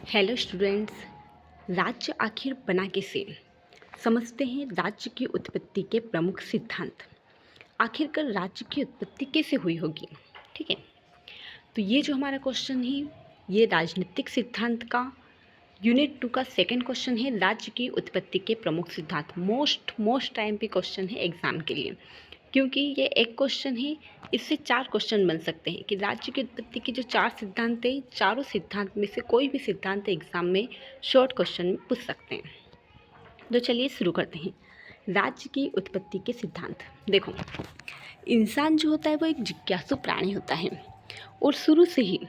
Hello students. राज्य आखिर बना कैसे? समझते हैं राज्य की उत्पत्ति के प्रमुख सिद्धांत। आखिरकार राज्य की उत्पत्ति कैसे हुई होगी? ठीक है, तो ये जो हमारा क्वेश्चन है ये राजनीतिक सिद्धांत का यूनिट 2 का सेकंड क्वेश्चन है। राज्य की उत्पत्ति के प्रमुख सिद्धांत मोस्ट टाइम पे क्वेश्चन है एग्जाम के लिए, क्योंकि ये एक क्वेश्चन है, इससे 4 क्वेश्चन बन सकते हैं कि राज्य की उत्पत्ति के जो 4 सिद्धांत हैं, चारों सिद्धांत में से कोई भी सिद्धांत एग्जाम में शॉर्ट क्वेश्चन में पूछ सकते हैं। तो चलिए शुरू करते हैं। राज्य की उत्पत्ति के सिद्धांत। देखो, इंसान जो होता है वो एक जिज्ञासु प्राणी होता है और शुरू से ही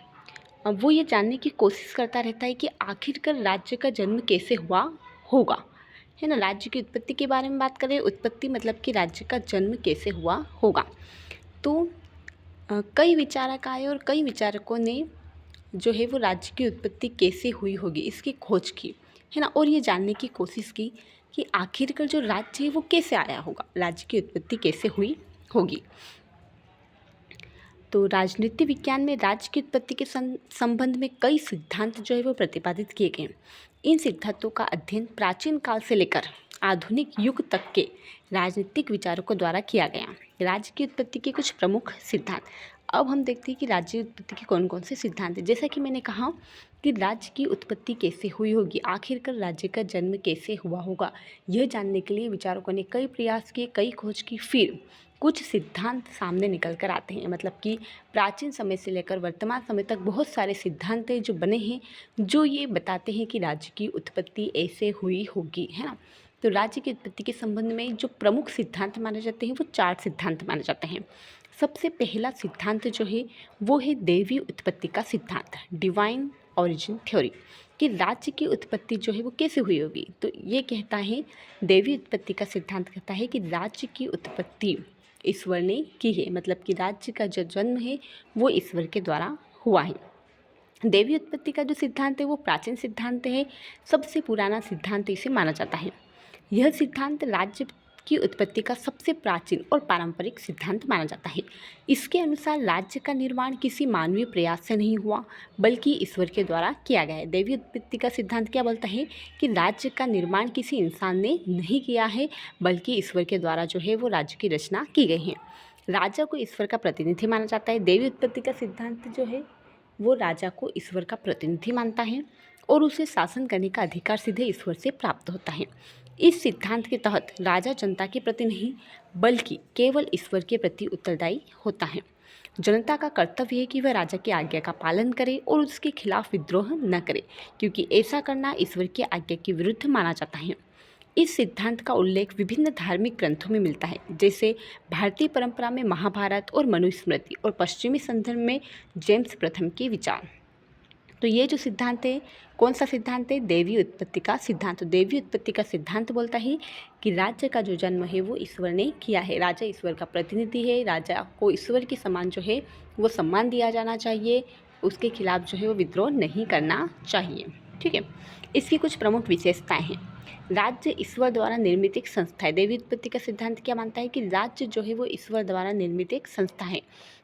वो ये जानने की कोशिश करता रहता है कि आखिरकार राज्य का जन्म कैसे हुआ होगा, है ना। राज्य की उत्पत्ति के बारे में बात करें, उत्पत्ति मतलब कि राज्य का जन्म कैसे हुआ होगा। तो कई विचारक आए और कई विचारकों ने जो है वो राज्य की उत्पत्ति कैसे हुई होगी इसकी खोज की, है ना, और ये जानने की कोशिश की कि आखिरकार जो राज्य है वो कैसे आया होगा, राज्य की उत्पत्ति कैसे हुई होगी। तो राजनीति विज्ञान में राज्य की उत्पत्ति के संबंध में कई सिद्धांत जो है वो प्रतिपादित किए गए। इन सिद्धांतों का अध्ययन प्राचीन काल से लेकर आधुनिक युग तक के राजनीतिक विचारकों द्वारा किया गया। राज्य की उत्पत्ति के कुछ प्रमुख सिद्धांत। अब हम देखते हैं कि राज्य की उत्पत्ति के कौन कौन से सिद्धांत हैं। जैसा कि मैंने कहा कि राज्य की उत्पत्ति कैसे हुई होगी, आखिरकार राज्य का जन्म कैसे हुआ होगा, यह जानने के लिए विचारकों ने कई प्रयास किए, कई खोज की, फिर कुछ सिद्धांत सामने निकल कर आते हैं। मतलब कि प्राचीन समय से लेकर वर्तमान समय तक बहुत सारे सिद्धांत हैं जो बने हैं, जो ये बताते हैं कि राज्य की उत्पत्ति ऐसे हुई होगी, है ना। तो राज्य की उत्पत्ति के संबंध में जो प्रमुख सिद्धांत माने जाते हैं वो 4 सिद्धांत माने जाते हैं। सबसे पहला सिद्धांत जो है वो है दैवीय उत्पत्ति का सिद्धांत, डिवाइन ओरिजिन थ्योरी, कि राज्य की उत्पत्ति जो है वो कैसे हुई होगी। तो ये कहता है, दैवीय उत्पत्ति का सिद्धांत कहता है कि राज्य की उत्पत्ति ईश्वर ने की है, मतलब कि राज्य का जो जन्म है वो ईश्वर के द्वारा हुआ है। दैवीय उत्पत्ति का जो सिद्धांत है वो प्राचीन सिद्धांत है, सबसे पुराना सिद्धांत इसे माना जाता है। यह सिद्धांत राज्य की उत्पत्ति का सबसे प्राचीन और पारंपरिक सिद्धांत माना जाता है। इसके अनुसार राज्य का निर्माण किसी मानवीय प्रयास से नहीं हुआ, बल्कि ईश्वर के द्वारा किया गया है। दैवीय उत्पत्ति का सिद्धांत क्या बोलता है कि राज्य का निर्माण किसी इंसान ने नहीं किया है, बल्कि ईश्वर के द्वारा जो है वो राज्य की रचना की गई है। राजा को ईश्वर का प्रतिनिधि माना जाता है। दैवीय उत्पत्ति का सिद्धांत जो है वो राजा को ईश्वर का प्रतिनिधि मानता है और उसे शासन करने का अधिकार सीधे ईश्वर से प्राप्त होता है। इस सिद्धांत के तहत राजा जनता के प्रति नहीं, बल्कि केवल ईश्वर के प्रति उत्तरदायी होता है। जनता का कर्तव्य है कि वह राजा की आज्ञा का पालन करे और उसके खिलाफ विद्रोह न करे, क्योंकि ऐसा करना ईश्वर की आज्ञा के विरुद्ध माना जाता है। इस सिद्धांत का उल्लेख विभिन्न धार्मिक ग्रंथों में मिलता है, जैसे भारतीय परंपरा में महाभारत और मनुस्मृति, और पश्चिमी संदर्भ में जेम्स प्रथम के विचार। तो ये जो सिद्धांत है, कौन सा सिद्धांत है? दैवीय उत्पत्ति का सिद्धांत। तो दैवीय उत्पत्ति का सिद्धांत बोलता है कि राज्य का जो जन्म है वो ईश्वर ने किया है। राजा ईश्वर का प्रतिनिधि है, राजा को ईश्वर के समान जो है वो सम्मान दिया जाना चाहिए, उसके खिलाफ जो है वो विद्रोह नहीं करना चाहिए। ठीक है, इसकी कुछ प्रमुख विशेषताएं हैं। राज्य ईश्वर द्वारा निर्मित एक संस्था है। दैवीय उत्पत्ति का सिद्धांत क्या मानता है कि राज्य जो है वो ईश्वर द्वारा निर्मित एक संस्था है।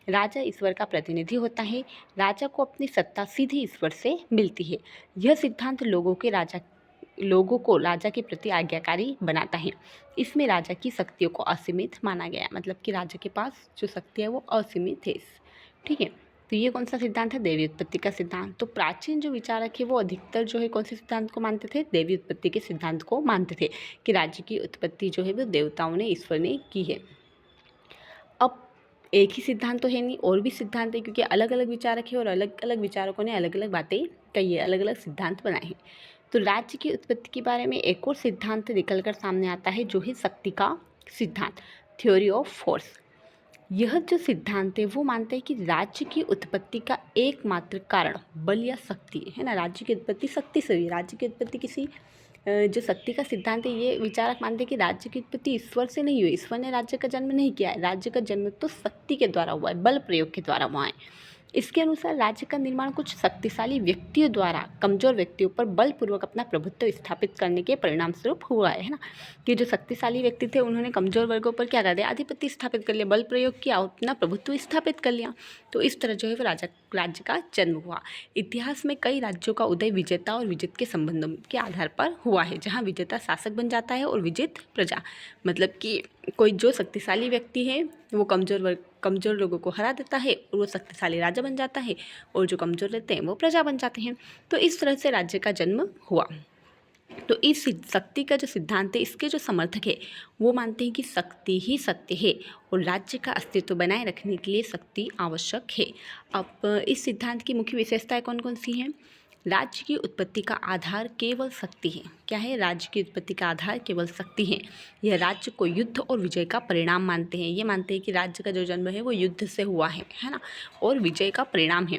राजा ईश्वर का प्रतिनिधि होता है, राजा को अपनी सत्ता सीधे ईश्वर से मिलती है। यह सिद्धांत लोगों को राजा के प्रति आज्ञाकारी बनाता है। इसमें राजा की शक्तियों को असीमित माना गया, मतलब कि राजा के पास जो शक्ति है वो असीमित है। ठीक है, तो ये कौन सा सिद्धांत है? दैवीय उत्पत्ति का सिद्धांत। तो प्राचीन जो विचारक है वो अधिकतर जो है कौन से सिद्धांत को मानते थे? दैवीय उत्पत्ति के सिद्धांत को मानते थे कि राज्य की उत्पत्ति जो है वो देवताओं ने, ईश्वर ने की है। अब एक ही सिद्धांत तो है नहीं, और भी सिद्धांत है, क्योंकि अलग अलग विचारक है और अलग अलग विचारकों ने अलग अलग बातें कही है, अलग अलग सिद्धांत बनाए हैं। तो राज्य की उत्पत्ति के बारे में एक और सिद्धांत निकल कर सामने आता है, जो है शक्ति का सिद्धांत, थ्योरी ऑफ फोर्स। यह जो सिद्धांत है वो मानते हैं कि राज्य की उत्पत्ति का एकमात्र कारण बल या शक्ति है ना। राज्य की उत्पत्ति शक्ति से हुई, राज्य की उत्पत्ति किसी जो शक्ति का सिद्धांत है, ये विचारक मानते हैं कि राज्य की उत्पत्ति ईश्वर से नहीं हुई, ईश्वर ने राज्य का जन्म नहीं किया है, राज्य का जन्म तो शक्ति के द्वारा हुआ है, बल प्रयोग के द्वारा हुआ है। इसके अनुसार राज्य का निर्माण कुछ शक्तिशाली व्यक्तियों द्वारा कमजोर व्यक्तियों पर बलपूर्वक अपना प्रभुत्व स्थापित करने के परिणाम स्वरूप हुआ है ना। कि जो शक्तिशाली व्यक्ति थे उन्होंने कमजोर वर्गों पर क्या कर दिया? आधिपत्य स्थापित कर लिया, बल प्रयोग किया, अपना प्रभुत्व स्थापित कर लिया। तो इस तरह जो है वो राज्य का जन्म हुआ। इतिहास में कई राज्यों का उदय विजेता और विजित के संबंधों के आधार पर हुआ है, जहाँ विजेता शासक बन जाता है और विजित प्रजा, मतलब कि कोई जो शक्तिशाली व्यक्ति है वो कमज़ोर लोगों को हरा देता है और वो शक्तिशाली राजा बन जाता है, और जो कमज़ोर रहते हैं वो प्रजा बन जाते हैं। तो इस तरह से राज्य का जन्म हुआ। तो इस शक्ति का जो सिद्धांत है, इसके जो समर्थक है वो मानते हैं कि शक्ति ही सत्य है और राज्य का अस्तित्व बनाए रखने के लिए शक्ति आवश्यक है। अब इस सिद्धांत की मुख्य विशेषताएं कौन कौन सी हैं? राज्य की उत्पत्ति का आधार केवल शक्ति है। क्या है? राज्य की उत्पत्ति का आधार केवल शक्ति है। यह राज्य को युद्ध और विजय का परिणाम मानते हैं। ये मानते हैं कि राज्य का जो जन्म है वो युद्ध से हुआ है ना, और विजय का परिणाम है।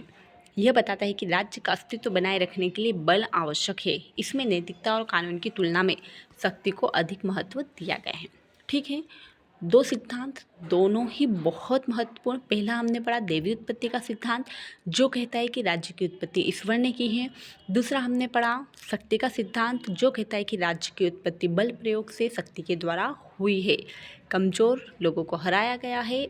यह बताता है कि राज्य का अस्तित्व बनाए रखने के लिए बल आवश्यक है। इसमें नैतिकता और कानून की तुलना में शक्ति को अधिक महत्व दिया गया है। ठीक है, दो सिद्धांत दोनों ही बहुत महत्वपूर्ण। पहला हमने पढ़ा देवी उत्पत्ति का सिद्धांत, जो कहता है कि राज्य की उत्पत्ति ईश्वर ने की है। दूसरा हमने पढ़ा शक्ति का सिद्धांत, जो कहता है कि राज्य की उत्पत्ति बल प्रयोग से शक्ति के द्वारा हुई है। कमज़ोर लोगों को हराया गया है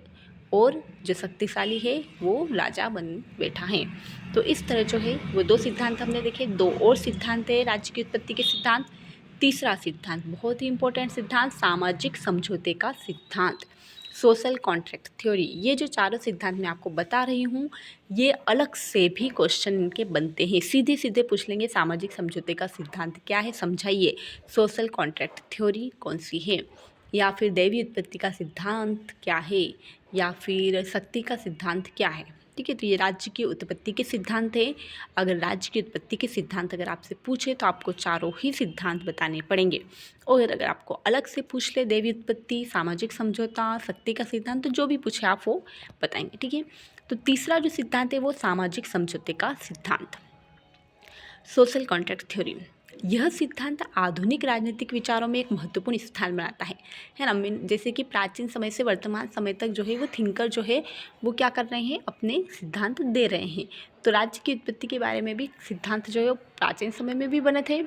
और जो शक्तिशाली है वो राजा बन बैठा है। तो इस तरह जो है वो दो सिद्धांत हमने देखे। दो और सिद्धांत है राज्य की उत्पत्ति के सिद्धांत। तीसरा सिद्धांत बहुत ही इंपॉर्टेंट सिद्धांत, सामाजिक समझौते का सिद्धांत, सोशल कॉन्ट्रैक्ट थ्योरी। ये जो चारों सिद्धांत मैं आपको बता रही हूँ, ये अलग से भी क्वेश्चन इनके बनते हैं। सीधे सीधे पूछ लेंगे सामाजिक समझौते का सिद्धांत क्या है, समझाइए। सोशल कॉन्ट्रैक्ट थ्योरी कौन सी है, या फिर दैवी उत्पत्ति का सिद्धांत क्या है, या फिर शक्ति का सिद्धांत क्या है। ठीक है, तो ये राज्य की उत्पत्ति के सिद्धांत है। अगर राज्य की उत्पत्ति के सिद्धांत अगर आपसे पूछे तो आपको चारों ही सिद्धांत बताने पड़ेंगे। और अगर आपको अलग से पूछ ले देवी उत्पत्ति, सामाजिक समझौता, शक्ति का सिद्धांत, तो जो भी पूछे आप वो बताएंगे। ठीक है, तो तीसरा जो सिद्धांत है वो सामाजिक समझौते का सिद्धांत, सोशल कॉन्ट्रैक्ट थ्योरी। यह सिद्धांत आधुनिक राजनीतिक विचारों में एक महत्वपूर्ण स्थान बनाता है ना। जैसे कि प्राचीन समय से वर्तमान समय तक जो है वो थिंकर जो है वो क्या कर रहे हैं, अपने सिद्धांत दे रहे हैं। तो राज्य की उत्पत्ति के बारे में भी सिद्धांत जो है वो प्राचीन समय में भी बने थे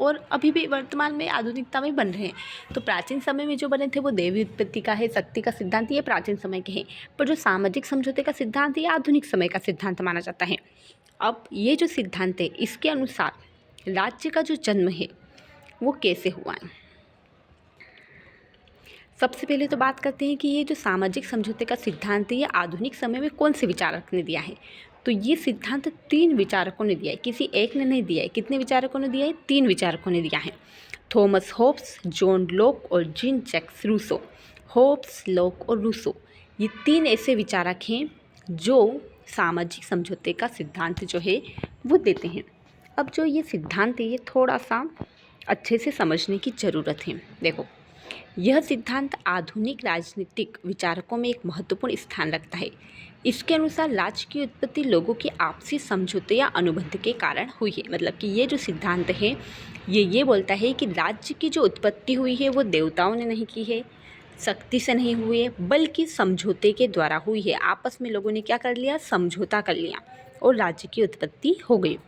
और अभी भी वर्तमान में आधुनिकता में बन रहे हैं। तो प्राचीन समय में जो बने थे वो देवी उत्पत्ति का है, शक्ति का सिद्धांत, ये प्राचीन समय के हैं। पर जो सामाजिक समझौते का सिद्धांत है ये आधुनिक समय का सिद्धांत माना जाता है। अब ये जो सिद्धांत है इसके अनुसार राज्य का जो जन्म है वो कैसे हुआ है। सबसे पहले तो बात करते हैं कि ये जो सामाजिक समझौते का सिद्धांत है ये आधुनिक समय में कौन से विचारक ने दिया है। तो ये सिद्धांत 3 विचारकों ने दिया है, किसी एक ने नहीं दिया है। कितने विचारकों ने दिया है? 3 विचारकों ने दिया है, थॉमस होब्स, जॉन लॉक और Jean Jacques Rousseau. Hobbes, Locke और रूसो ये 3 ऐसे विचारक हैं जो सामाजिक समझौते का सिद्धांत जो है वो देते हैं। अब जो ये सिद्धांत है ये थोड़ा सा अच्छे से समझने की ज़रूरत है। देखो, यह सिद्धांत आधुनिक राजनीतिक विचारकों में एक महत्वपूर्ण स्थान रखता है। इसके अनुसार राज्य की उत्पत्ति लोगों के आपसी समझौते या अनुबंध के कारण हुई है। मतलब कि ये जो सिद्धांत है ये बोलता है कि राज्य की जो उत्पत्ति हुई है वो देवताओं ने नहीं की है, शक्ति से नहीं हुई है, बल्कि समझौते के द्वारा हुई है। आपस में लोगों ने क्या कर लिया? समझौता कर लिया और राज्य की उत्पत्ति हो गई।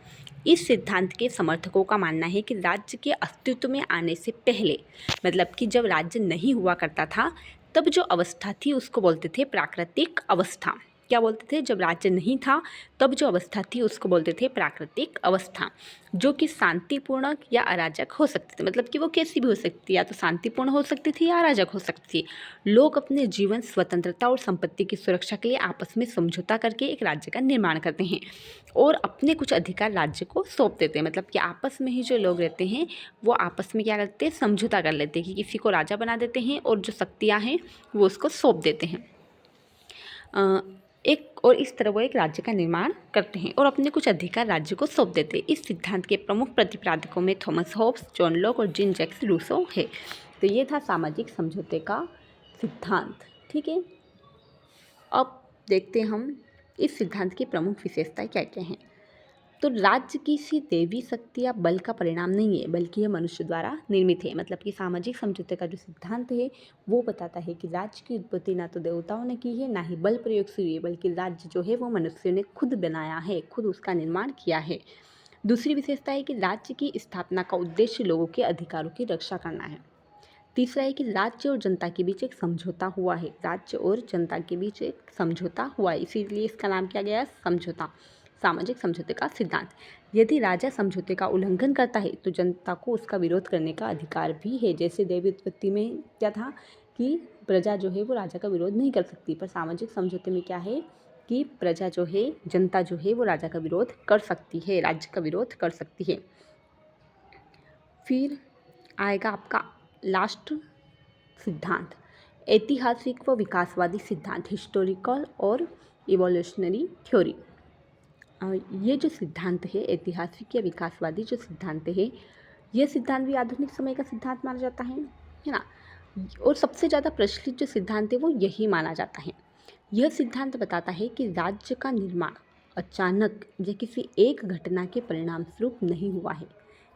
इस सिद्धांत के समर्थकों का मानना है कि राज्य के अस्तित्व में आने से पहले, मतलब कि जब राज्य नहीं हुआ करता था तब जो अवस्था थी उसको बोलते थे प्राकृतिक अवस्था। क्या बोलते थे? जब राज्य नहीं था तब जो अवस्था थी उसको बोलते थे प्राकृतिक अवस्था, जो कि शांतिपूर्ण या अराजक हो सकती थी। मतलब कि वो कैसी भी हो सकती थी, या तो शांतिपूर्ण हो सकती थी या अराजक हो सकती थी। लोग अपने जीवन, स्वतंत्रता और संपत्ति की सुरक्षा के लिए आपस में समझौता करके एक राज्य का निर्माण करते हैं और अपने कुछ अधिकार राज्य को सौंप देते हैं। मतलब कि आपस में ही जो लोग रहते हैं वो आपस में क्या करते हैं? समझौता कर लेते हैं कि किसी को राजा बना देते हैं और जो शक्तियाँ हैं वो उसको सौंप देते हैं और इस तरह वो एक राज्य का निर्माण करते हैं और अपने कुछ अधिकार राज्य को सौंप देते हैं। इस सिद्धांत के प्रमुख प्रतिपादकों में थॉमस होब्स, जॉन लॉक और जीन जैक्स रूसो है। तो ये था सामाजिक समझौते का सिद्धांत। ठीक है, अब देखते हैं हम इस सिद्धांत की प्रमुख विशेषताएं क्या क्या हैं। तो राज्य किसी देवी शक्ति या बल का परिणाम नहीं है, बल्कि यह मनुष्य द्वारा निर्मित है। मतलब कि सामाजिक समझौते का जो सिद्धांत है वो बताता है कि राज्य की उत्पत्ति ना तो देवताओं ने की है, ना ही बल प्रयोग से हुई है, बल्कि राज्य जो है वो मनुष्य ने खुद बनाया है, खुद उसका निर्माण किया है। दूसरी विशेषता है कि राज्य की स्थापना का उद्देश्य लोगों के अधिकारों की रक्षा करना है। तीसरा है कि राज्य और जनता के बीच एक समझौता हुआ है। राज्य और जनता के बीच एक समझौता हुआ है, इसीलिए इसका नाम क्या गया? समझौता। सामाजिक समझौते का सिद्धांत। यदि राजा समझौते का उल्लंघन करता है तो जनता को उसका विरोध करने का अधिकार भी है। जैसे देवी उत्पत्ति में क्या था कि प्रजा जो है वो राजा का विरोध नहीं कर सकती, पर सामाजिक समझौते में क्या है कि प्रजा जो है, जनता जो है वो राजा का विरोध कर सकती है, राज्य का विरोध कर सकती है। फिर आएगा आपका लास्ट सिद्धांत, ऐतिहासिक व विकासवादी सिद्धांत, हिस्टोरिकल और इवोल्यूशनरी थ्योरी। ये जो सिद्धांत है, ऐतिहासिक या विकासवादी जो सिद्धांत है, यह सिद्धांत भी आधुनिक समय का सिद्धांत माना जाता है ना। और सबसे ज़्यादा प्रचलित जो सिद्धांत है वो यही माना जाता है। यह सिद्धांत बताता है कि राज्य का निर्माण अचानक या किसी एक घटना के परिणाम स्वरूप नहीं हुआ है।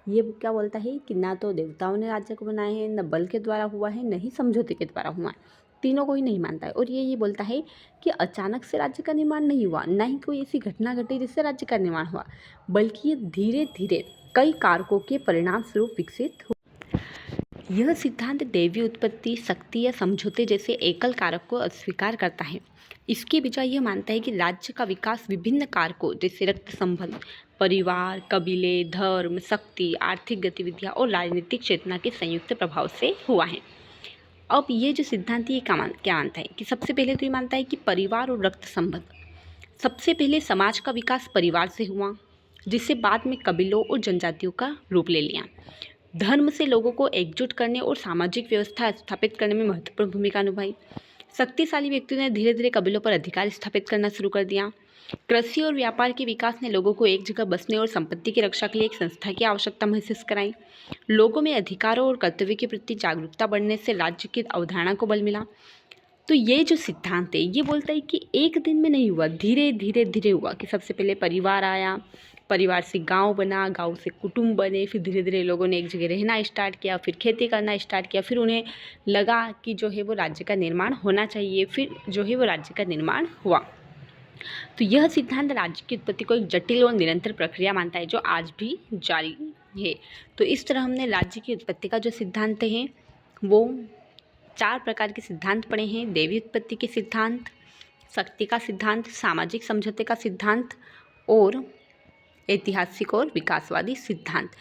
ये क्या बोलता है कि ना तो देवताओं ने राज्य को बनाए हैं, न बल के द्वारा हुआ है, न ही समझौते के द्वारा हुआ है, तीनों को ही नहीं मानता है। और ये बोलता है कि अचानक से राज्य का निर्माण नहीं हुआ, ना ही कोई ऐसी घटना घटी जिससे राज्य का निर्माण हुआ, बल्कि ये धीरे धीरे कई कारकों के परिणाम स्वरूप विकसित हुआ। यह सिद्धांत दैवीय उत्पत्ति, शक्ति या समझौते जैसे एकल कारक को अस्वीकार करता है। इसके बजाय यह मानता है कि राज्य का विकास विभिन्न कारकों जैसे रक्त संबंध, परिवार, कबीले, धर्म, शक्ति, आर्थिक गतिविधियां और राजनीतिक चेतना के संयुक्त प्रभाव से हुआ है। अब ये जो सिद्धांत ये क्या मानता है कि सबसे पहले तो ये मानता है कि परिवार और रक्त संबंध, सबसे पहले समाज का विकास परिवार से हुआ, जिससे बाद में कबीलों और जनजातियों का रूप ले लिया। धर्म से लोगों को एकजुट करने और सामाजिक व्यवस्था स्थापित करने में महत्वपूर्ण भूमिका निभाई। शक्तिशाली व्यक्तियों ने धीरे धीरे कबीलों पर अधिकार स्थापित करना शुरू कर दिया। कृषि और व्यापार के विकास ने लोगों को एक जगह बसने और संपत्ति की रक्षा के लिए एक संस्था की आवश्यकता महसूस कराई। लोगों में अधिकारों और कर्तव्य के प्रति जागरूकता बढ़ने से राज्य की अवधारणा को बल मिला। तो ये जो सिद्धांत है ये बोलता है कि एक दिन में नहीं हुआ, धीरे धीरे हुआ कि सबसे पहले परिवार आया, परिवार से गांव बना, गांव से कुटुंब बने, फिर धीरे धीरे लोगों ने एक जगह रहना स्टार्ट किया, फिर खेती करना स्टार्ट किया, फिर उन्हें लगा कि जो है वो राज्य का निर्माण होना चाहिए, फिर जो है वो राज्य का निर्माण हुआ। तो यह सिद्धांत राज्य की उत्पत्ति को एक जटिल और निरंतर प्रक्रिया मानता है जो आज भी जारी है। तो इस तरह हमने राज्य की उत्पत्ति का जो सिद्धांत है वो 4 प्रकार के सिद्धांत पढ़े हैं। दैवीय उत्पत्ति के सिद्धांत, शक्ति का सिद्धांत, सामाजिक समझौते का सिद्धांत और ऐतिहासिक और विकासवादी सिद्धांत।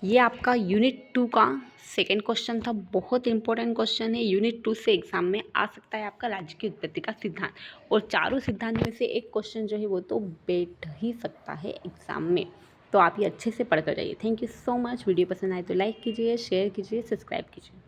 ये आपका यूनिट 2 का सेकंड क्वेश्चन था, बहुत इंपॉर्टेंट क्वेश्चन है। यूनिट 2 से एग्जाम में आ सकता है आपका राज्य की उत्पत्ति का सिद्धांत, और चारों सिद्धांत में से एक क्वेश्चन जो है वो तो बैठ ही सकता है एग्जाम में। तो आप ये अच्छे से पढ़ कर जाइए। Thank you so much. Video पसंद आए तो लाइक कीजिए, शेयर कीजिए, सब्सक्राइब कीजिए।